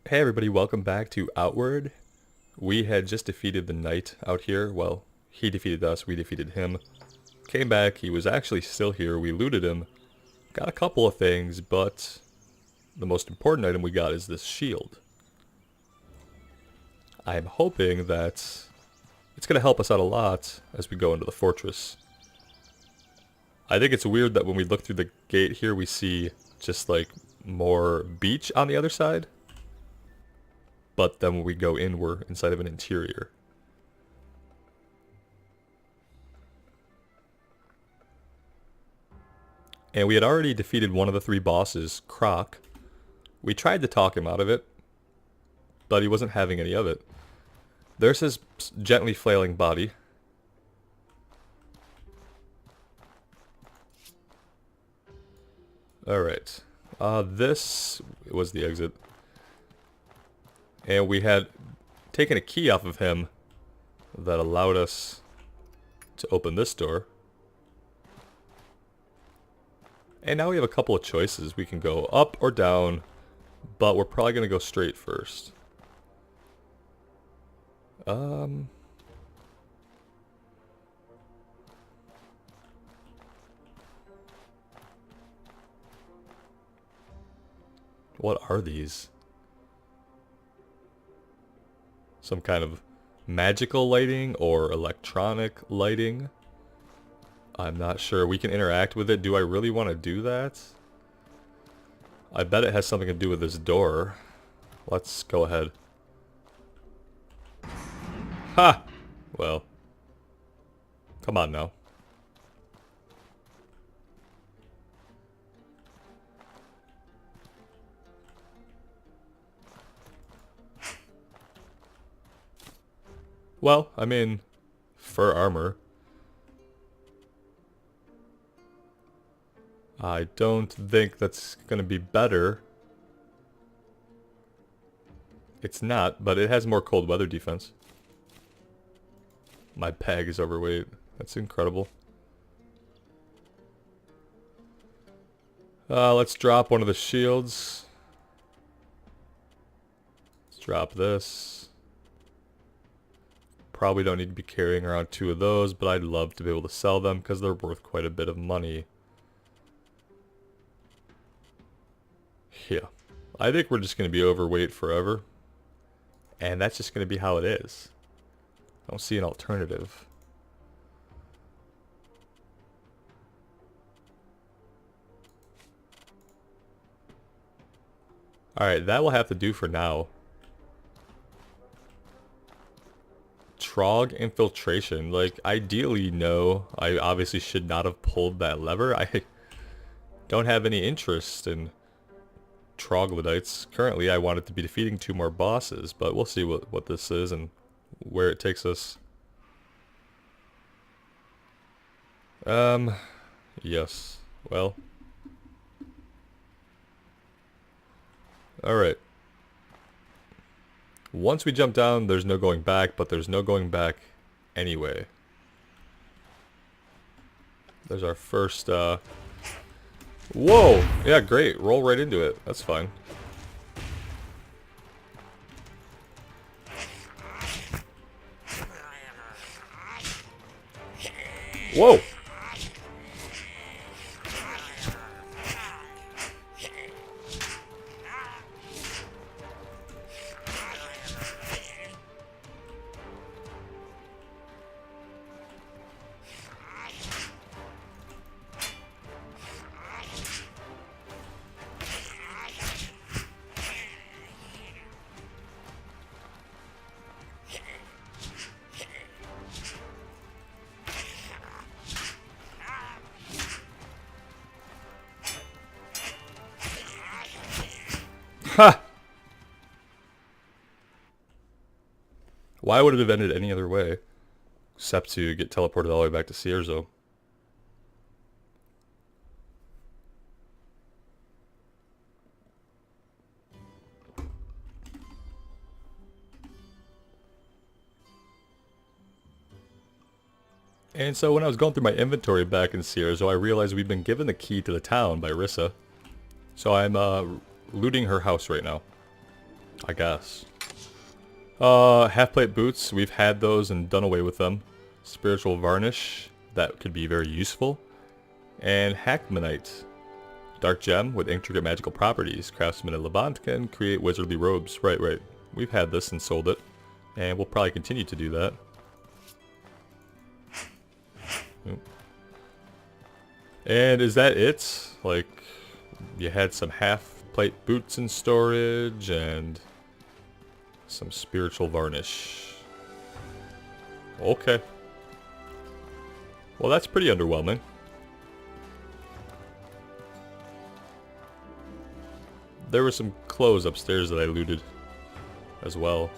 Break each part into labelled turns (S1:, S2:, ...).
S1: Hey everybody, welcome back to Outward. We had just defeated the knight out here. Well, he defeated us, we defeated him. Came back, he was actually still here, we looted him. Got a couple of things, but the most important item we got is this shield. I'm hoping that it's going to help us out a lot as we go into the fortress. I think it's weird that when we look through the gate here we see just like more beach on the other side. But then when we go in, we're inside of an interior. And we had already defeated one of the three bosses, Croc. We tried to talk him out of it, but he wasn't having any of it. There's his gently flailing body. Alright. This was the exit. And we had taken a key off of him that allowed us to open this door. And now we have a couple of choices. We can go up or down, but we're probably going to go straight first. What are these? Some kind of magical lighting or electronic lighting? I'm not sure. We can interact with it. Do I really want to do that? I bet it has something to do with this door. Let's go ahead. Ha! Well. Come on now. Well, I mean, fur armor. I don't think that's gonna be better. It's not, but it has more cold weather defense. My peg is overweight. That's incredible. Let's drop one of the shields. Let's drop this. Probably don't need to be carrying around two of those, but I'd love to be able to sell them because they're worth quite a bit of money. Yeah. I think we're just going to be overweight forever. And that's just going to be how it is. I don't see an alternative. Alright, that will have to do for now. Trog infiltration. Like, ideally, no. I obviously should not have pulled that lever. I don't have any interest in troglodytes. Currently, I wanted to be defeating two more bosses, but we'll see what this is and where it takes us. Yes. Well. Alright. Once we jump down, there's no going back, but there's no going back anyway. There's our first, Whoa! Yeah, great. Roll right into it. That's fine. Whoa! Ha! Why would it have ended any other way? Except to get teleported all the way back to Cierzo. And so when I was going through my inventory back in Cierzo, I realized we've been given the key to the town by Rissa. So I'm looting her house right now. I guess. Half-plate boots, we've had those and done away with them. Spiritual varnish, that could be very useful. And Hackmanite. Dark gem with intricate magical properties. Craftsman and Levant can create wizardly robes. Right. We've had this and sold it. And we'll probably continue to do that. And is that it? Like, you had some half-plate boots in storage and some spiritual varnish. Okay. Well, that's pretty underwhelming. There were some clothes upstairs that I looted as well.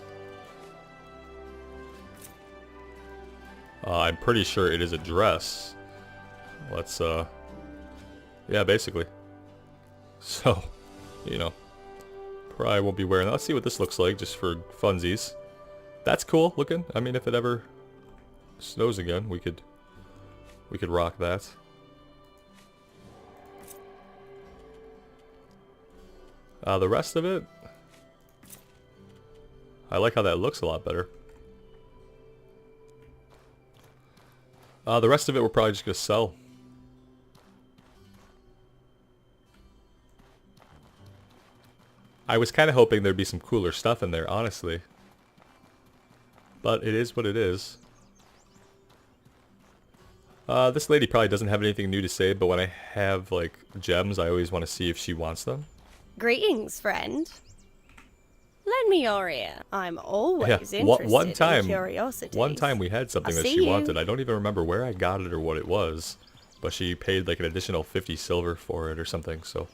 S1: I'm pretty sure it is a dress. Let's, yeah, basically. So, you know, probably won't be wearing that. Let's see what this looks like, just for funsies. That's cool looking. I mean, if it ever snows again, we could rock that. The rest of it, I like how that looks a lot better. The rest of it we're probably just gonna sell. I was kind of hoping there'd be some cooler stuff in there, honestly. But it is what it is. This lady probably doesn't have anything new to say, but when I have, like, gems, I always want to see if she wants them.
S2: Greetings, friend. Lend me your ear. I'm always interested in curiosities.
S1: One time we had something that she wanted. I don't even remember where I got it or what it was. But she paid like an additional 50 silver for it or something, so.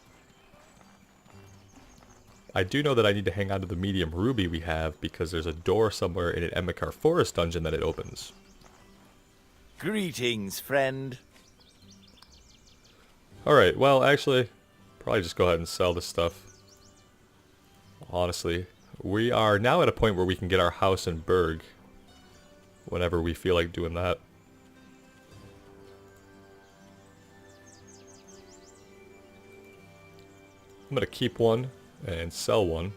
S1: I do know that I need to hang on to the medium ruby we have because there's a door somewhere in an Emekar Forest dungeon that it opens.
S3: Greetings, friend.
S1: Alright, well actually, probably just go ahead and sell this stuff. Honestly. We are now at a point where we can get our house in Berg. Whenever we feel like doing that. I'm gonna keep one and sell one.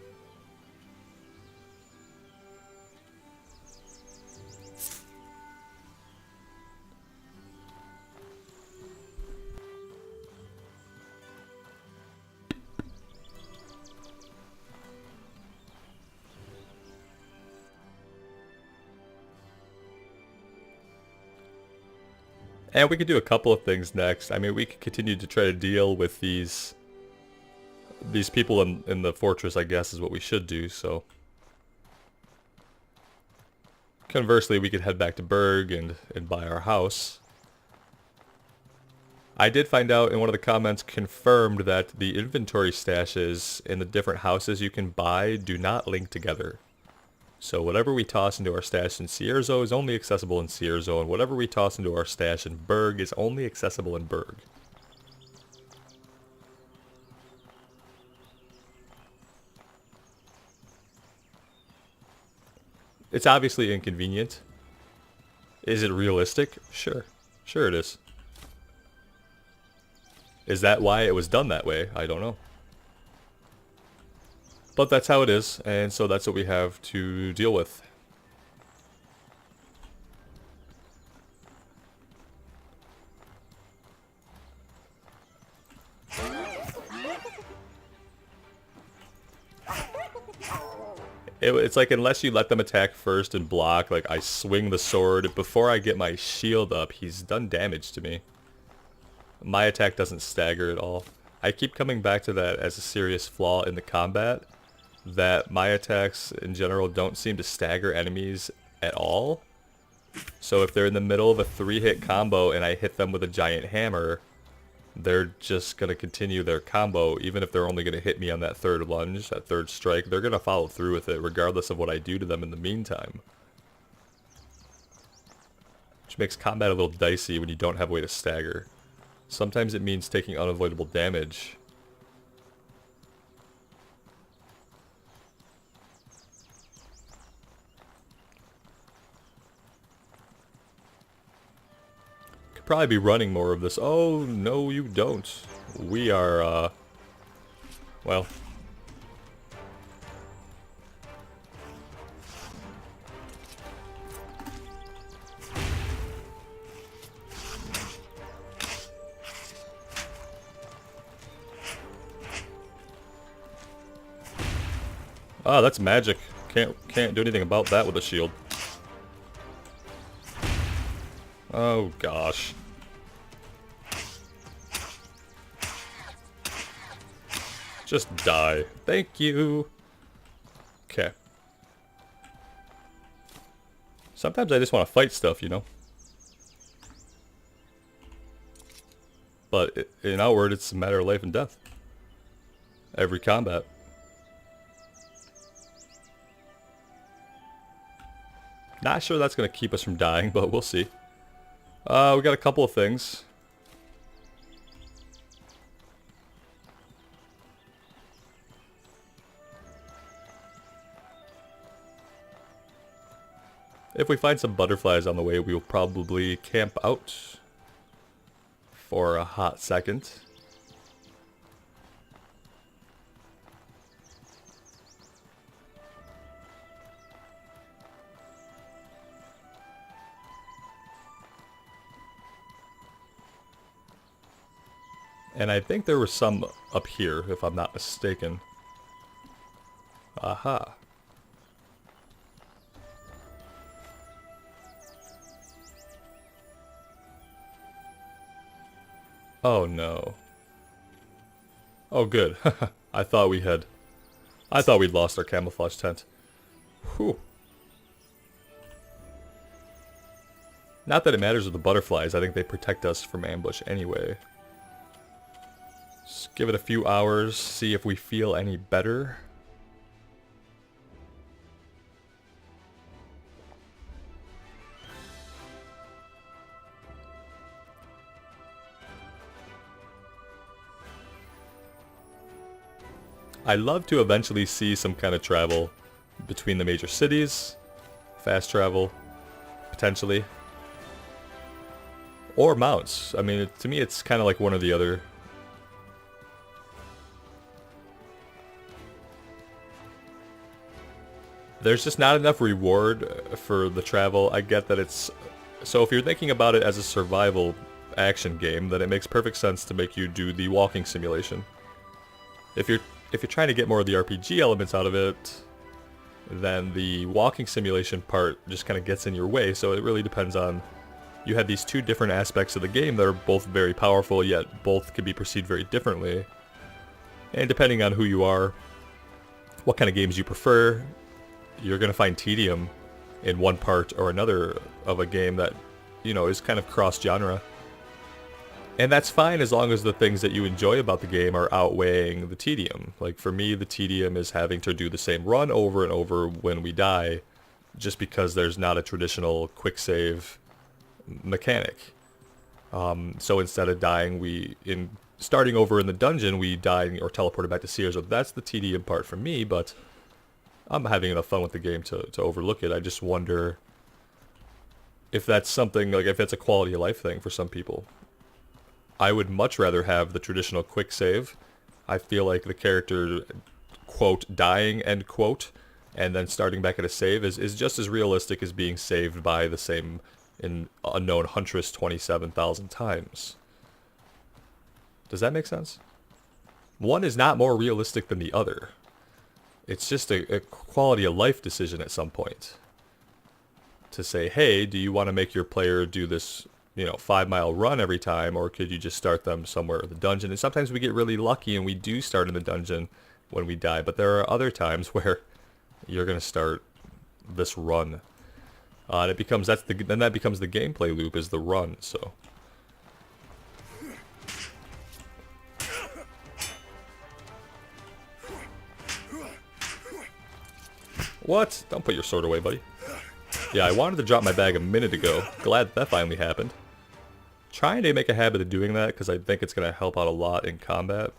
S1: And we could do a couple of things next. I mean, we could continue to try to deal with these people in the fortress, I guess, is what we should do, so. Conversely, we could head back to Berg and buy our house. I did find out in one of the comments confirmed that the inventory stashes in the different houses you can buy do not link together. So whatever we toss into our stash in Cierzo is only accessible in Cierzo, and whatever we toss into our stash in Berg is only accessible in Berg. It's obviously inconvenient. Is it realistic? Sure. Sure it is. Is that why it was done that way? I don't know. But that's how it is, and so that's what we have to deal with. It's like unless you let them attack first and block, like I swing the sword, before I get my shield up, he's done damage to me. My attack doesn't stagger at all. I keep coming back to that as a serious flaw in the combat, that my attacks in general don't seem to stagger enemies at all. So if they're in the middle of a 3-hit combo and I hit them with a giant hammer, they're just going to continue their combo. Even if they're only going to hit me on that third lunge, that third strike, they're going to follow through with it regardless of what I do to them in the meantime. Which makes combat a little dicey when you don't have a way to stagger. Sometimes it means taking unavoidable damage. Could probably be running more of this. Oh, no you don't. We are, well, Ah, that's magic. Can't do anything about that with a shield. Oh gosh. Just die. Thank you. Okay. Sometimes I just want to fight stuff, you know? But in Outward, it's a matter of life and death. Every combat. Not sure that's going to keep us from dying, but we'll see. We got a couple of things. If we find some butterflies on the way, we will probably camp out for a hot second. And I think there were some up here, if I'm not mistaken. Aha. Oh no. Oh good. I thought we'd lost our camouflage tent. Whew. Not that it matters with the butterflies, I think they protect us from ambush anyway. Just give it a few hours, see if we feel any better. I'd love to eventually see some kind of travel between the major cities. Fast travel, potentially. Or mounts. I mean, to me it's kind of like one or the other. There's just not enough reward for the travel. I get that it's... So if you're thinking about it as a survival action game, then it makes perfect sense to make you do the walking simulation. If you're trying to get more of the RPG elements out of it, then the walking simulation part just kind of gets in your way, so it really depends on... You have these two different aspects of the game that are both very powerful, yet both can be perceived very differently. And depending on who you are, what kind of games you prefer, you're going to find tedium in one part or another of a game that, you know, is kind of cross-genre. And that's fine as long as the things that you enjoy about the game are outweighing the tedium. Like for me, the tedium is having to do the same run over and over when we die, just because there's not a traditional quick save mechanic. So instead of dying, starting over in the dungeon, we die or teleported back to Sears. So that's the tedium part for me, but I'm having enough fun with the game to overlook it. I just wonder if that's something, like if it's a quality of life thing for some people. I would much rather have the traditional quick save. I feel like the character, quote, dying, end quote, and then starting back at a save is just as realistic as being saved by the same unknown huntress 27,000 times. Does that make sense? One is not more realistic than the other. It's just a quality of life decision at some point. To say, hey, do you want to make your player do this, 5-mile run every time, or could you just start them somewhere in the dungeon? And sometimes we get really lucky and we do start in the dungeon when we die, but there are other times where you're going to start this run. And it becomes, then that becomes the gameplay loop, is the run, so. What? Don't put your sword away, buddy. Yeah, I wanted to drop my bag a minute ago. Glad that finally happened. Trying to make a habit of doing that because I think it's going to help out a lot in combat.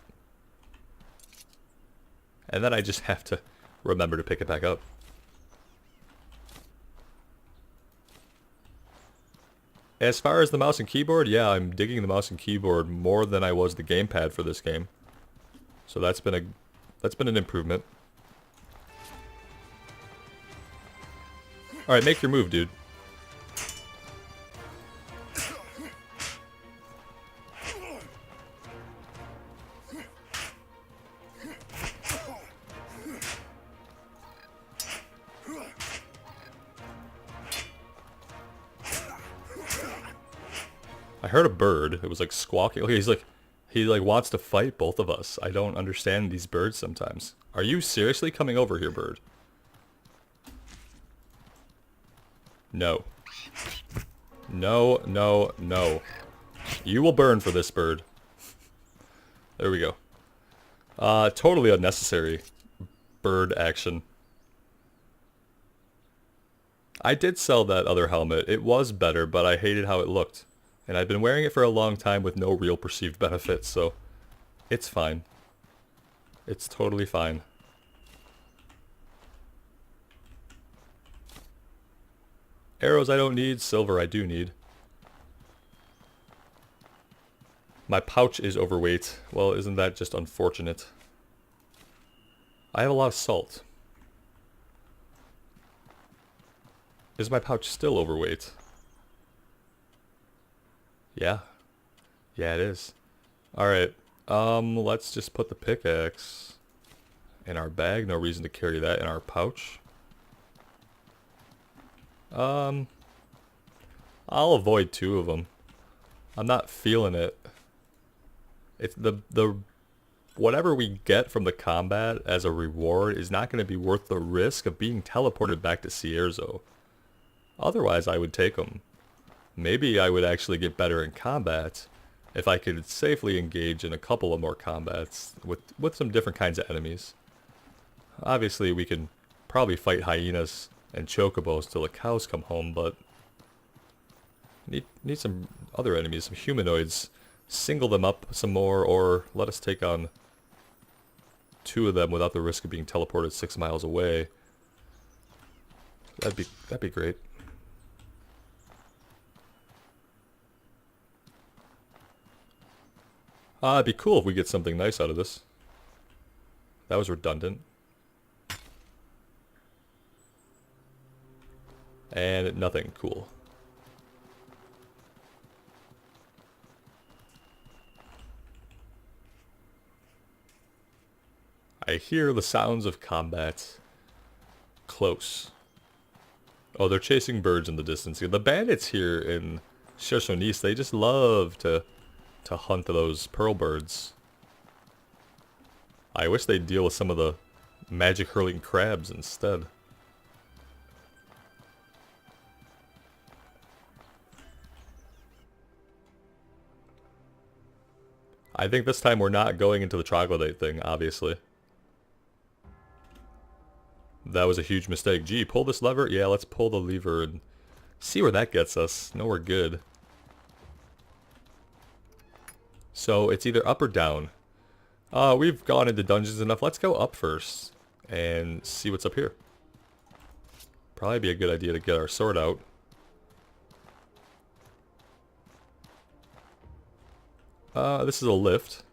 S1: And then I just have to remember to pick it back up. As far as the mouse and keyboard, yeah, I'm digging the mouse and keyboard more than I was the gamepad for this game. So that's been an improvement. Alright, make your move, dude. heard a bird. It was like squawking. Okay, he like wants to fight both of us. I don't understand these birds sometimes. Are you seriously coming over here, bird? No. No, no, no. You will burn for this, bird. There we go. Totally unnecessary bird action. I did sell that other helmet. It was better, but I hated how it looked. And I've been wearing it for a long time with no real perceived benefits, so it's fine. It's totally fine. Arrows I don't need, silver I do need. My pouch is overweight. Well, isn't that just unfortunate? I have a lot of salt. Is my pouch still overweight? Yeah. Yeah, it is. Alright. Let's just put the pickaxe in our bag. No reason to carry that in our pouch. I'll avoid 2 of them. I'm not feeling it. It's the whatever we get from the combat as a reward is not going to be worth the risk of being teleported back to Cierzo. Otherwise, I would take them. Maybe I would actually get better in combat if I could safely engage in a couple of more combats with some different kinds of enemies. Obviously, we can probably fight hyenas and chocobos till the cows come home, but need some other enemies, some humanoids. Single them up some more, or let us take on 2 of them without the risk of being teleported 6 miles away. That'd be great. It'd be cool if we get something nice out of this. That was redundant. And nothing cool. I hear the sounds of combat. Close. Oh, they're chasing birds in the distance. The bandits here in Chersonis, they just love to hunt those pearl birds. I wish they'd deal with some of the magic hurling crabs instead. I think this time we're not going into the troglodyte thing, obviously. That was a huge mistake. Gee, pull this lever? Yeah, let's pull the lever and see where that gets us. No, we're good. So it's either up or down. We've gone into dungeons enough. Let's go up first and see what's up here. Probably be a good idea to get our sword out. This is a lift,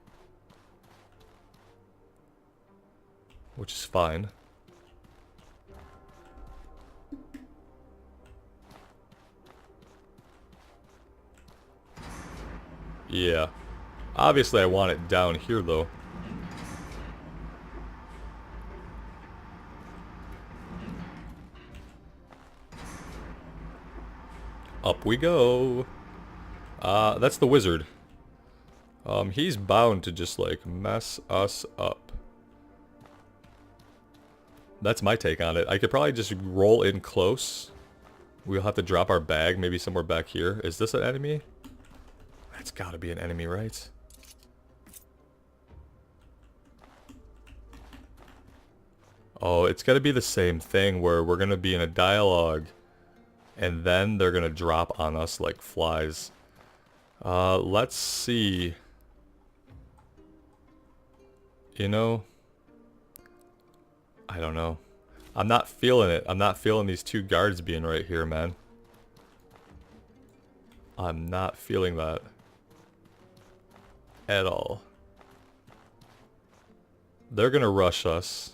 S1: which is fine. Yeah. Obviously I want it down here though. Up we go. That's the wizard. He's bound to just like mess us up. That's my take on it. I could probably just roll in close. We'll have to drop our bag maybe somewhere back here. Is this an enemy? That's gotta be an enemy, right? Oh, it's gotta be the same thing where we're gonna be in a dialogue and then they're gonna drop on us like flies. Let's see. You know, I don't know. I'm not feeling it. I'm not feeling these 2 guards being right here, man. I'm not feeling that at all. They're gonna rush us.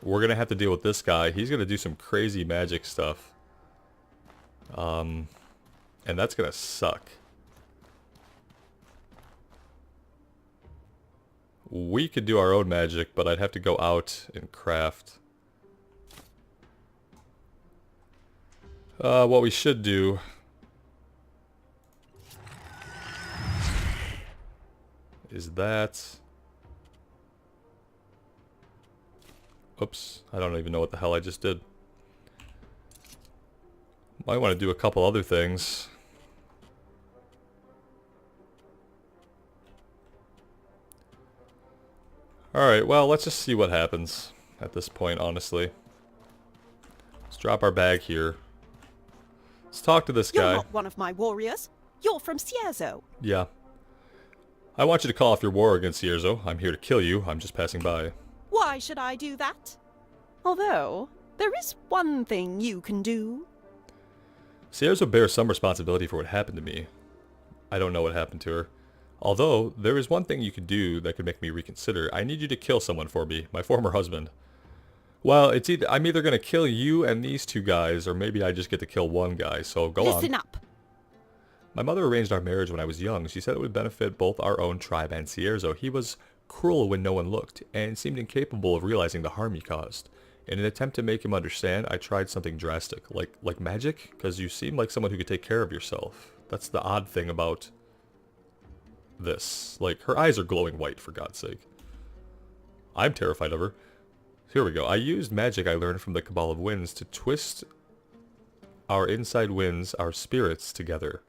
S1: We're gonna have to deal with this guy. He's gonna do some crazy magic stuff. And that's gonna suck. We could do our own magic, but I'd have to go out and craft. What we should do is that. Oops, I don't even know what the hell I just did. Might want to do a couple other things. Alright, well, let's just see what happens at this point, honestly. Let's drop our bag here. Let's talk to this guy.
S3: You're not one of my warriors. You're from Cierzo.
S1: Yeah. I want you to call off your war against Cierzo. I'm here to kill you. I'm just passing by.
S3: Why should I do that? Although, there is one thing you can do.
S1: Cierzo bears some responsibility for what happened to me. I don't know what happened to her. Although, there is one thing you could do that could make me reconsider. I need you to kill someone for me, my former husband. Well, I'm either going to kill you and these two guys, or maybe I just get to kill one guy, so go on.
S3: Listen up.
S1: My mother arranged our marriage when I was young. She said it would benefit both our own tribe and Cierzo. He was cruel when no one looked, and seemed incapable of realizing the harm he caused. In an attempt to make him understand, I tried something drastic, like magic, because you seem like someone who could take care of yourself. That's the odd thing about this. Like, her eyes are glowing white, for God's sake. I'm terrified of her. Here we go. I used magic I learned from the Cabal of Winds to twist our inside winds, our spirits, together.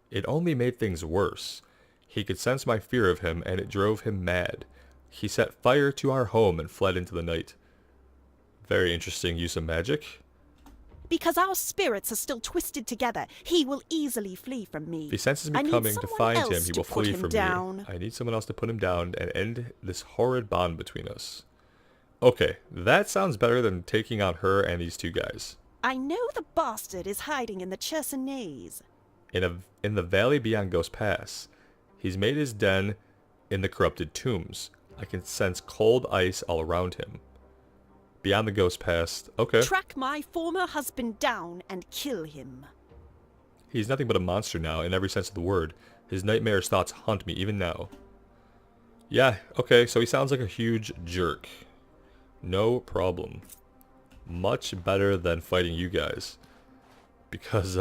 S1: It only made things worse. He could sense my fear of him, and it drove him mad. He set fire to our home and fled into the night. Very interesting use of magic.
S3: Because our spirits are still twisted together, he will easily flee from me.
S1: If he senses me coming to find him, he will flee from me. I need someone else to put him down and end this horrid bond between us. Okay, that sounds better than taking on her and these two guys.
S3: I know the bastard is hiding in the Chersonese.
S1: In the valley beyond Ghost Pass. He's made his den in the corrupted tombs. I can sense cold ice all around him. Beyond the Ghost Pass. Okay.
S3: Track my former husband down and kill him.
S1: He's nothing but a monster now, in every sense of the word. His nightmarish thoughts haunt me, even now. Yeah, okay, so he sounds like a huge jerk. No problem. Much better than fighting you guys. Because,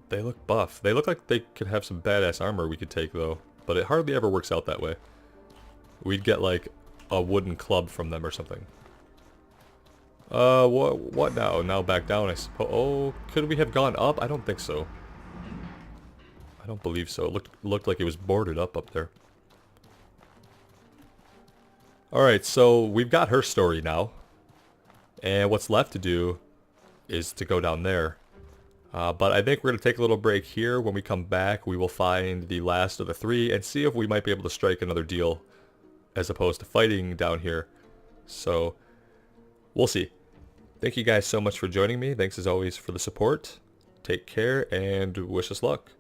S1: they look buff. They look like they could have some badass armor we could take, though. But it hardly ever works out that way. We'd get, like, a wooden club from them or something. What now? Now back down, I suppose. Oh, could we have gone up? I don't think so. I don't believe so. It looked like it was boarded up there. Alright, so we've got her story now. And what's left to do is to go down there. But I think we're going to take a little break here. When we come back, we will find the last of the three and see if we might be able to strike another deal as opposed to fighting down here. So, we'll see. Thank you guys so much for joining me. Thanks as always for the support. Take care and wish us luck.